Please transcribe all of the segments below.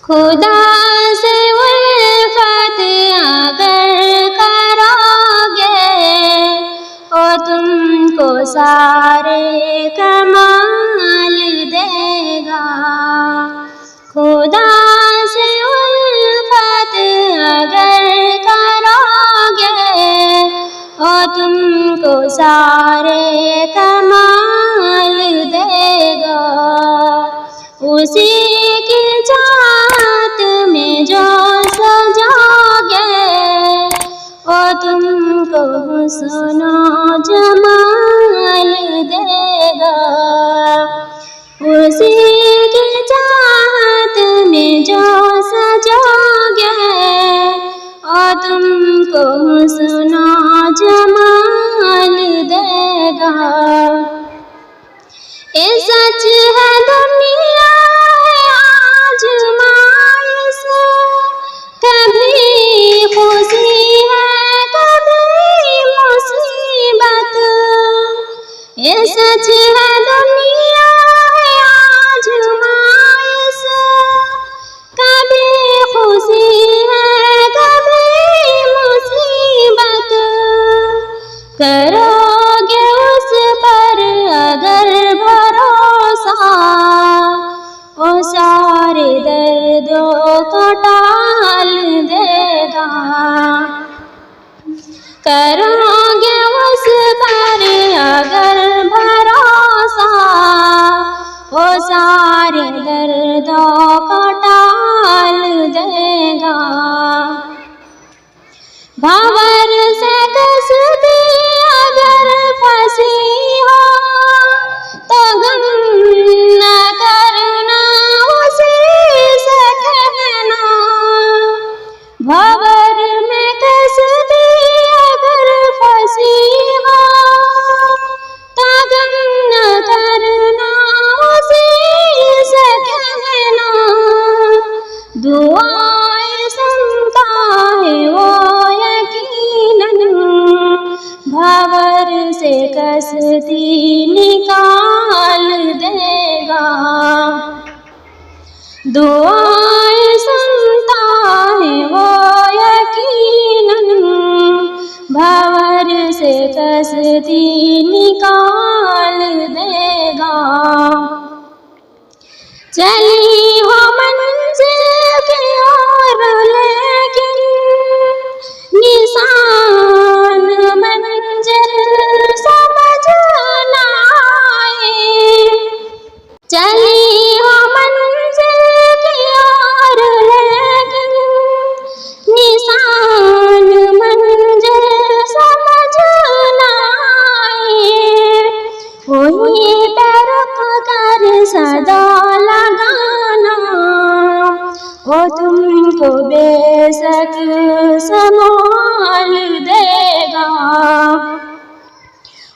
खुदा से उल्फत अगर करोगे ओ तुमको सारे कमाल देगा। खुदा से उल्फत अगर करोगे ओ तुमको सारे कमाल देगा। उसी की चाहत में जो सजोगे ओ तुमको हुस्न जमाल देगा। उसी की चाहत में जो सजोगे ओ तुमको हुस्न जमाल देगा। ये सच है दुनिया है आजमाइश, कभी खुशी है कभी मुसीबत। ये सच है दुनिया है आजमाइश, कभी खुशी है कभी मुसीबत। करोगे उस पर अगर भरोसा ओ सारे दर्दों को टाल देगा। करोगे उस पर अगर भरोसा ओ सारे दर्दों को टाल देगा। भंवर से कसदी अगर फंसी हो तो गम न करना उसी से कहना। भंवर में कसदी अगर फंसी हो तो गम न करना उसी से कहना। दुआएं सुनता है वो भंवर से कसदी निकाल देगा। दुआएं सुनता है वो यकीनन, भंवर से कसदी निकाल देगा। चली हो मंजिल की ओर लेकिन निशान मंजिल समझ न आए। चली हो मंजिल की ओर लेकिन निशान मंजिल समझ न आए। वहीं पे रुक कर सदा लगाना ओ तुमको बेशक संभाल देगा।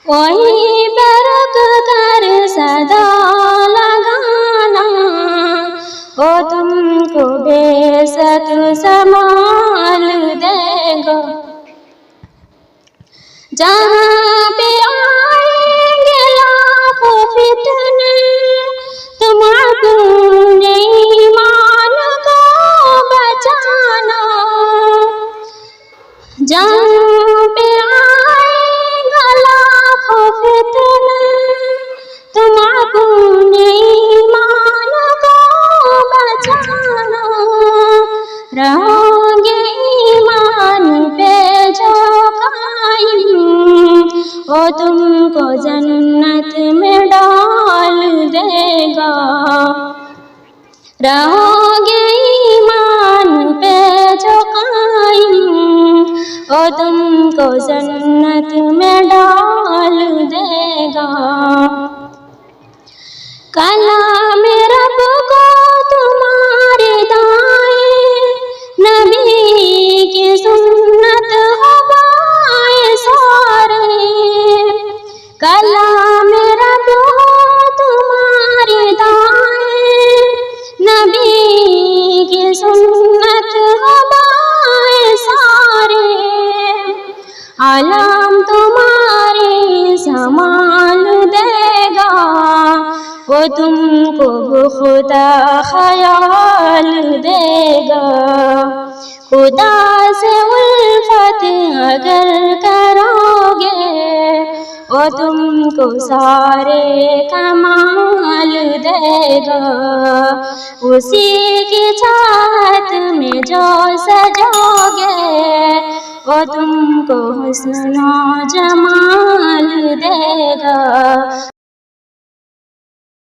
वहीं पे रुक कर सदा लगाना ओ तुमको बेशक संभाल देगा। जहाँ पे आएंगे लाखों फितने तुम अपने ईमान को बचाना। जहाँ पे आएगा लाखों फितने तुम अपने ईमान को बचाना। रहोगे ईमान पे जो कायम वो तुमको जन्नत में डाल देगा। रहोगे ईमान पे जो कायम वो तुमको जन्नत में डाल देगा। कलाम रब को तुम्हारे दाएं, नबी की सुन्नत हो बाएं सारे। कलाम रब हो तुम्हारे दाएं, नबी की सुन्नत हो बाएं सारे। आलम तुम्हारे संभाल देगा वो तुमको खुदा ख्याल दे। खुदा से उल्फत अगर करोगे वो तुमको सारे कमाल देगा। उसी की चाहत में जो सजोगे वो तुमको हुस्न जमाल देगा।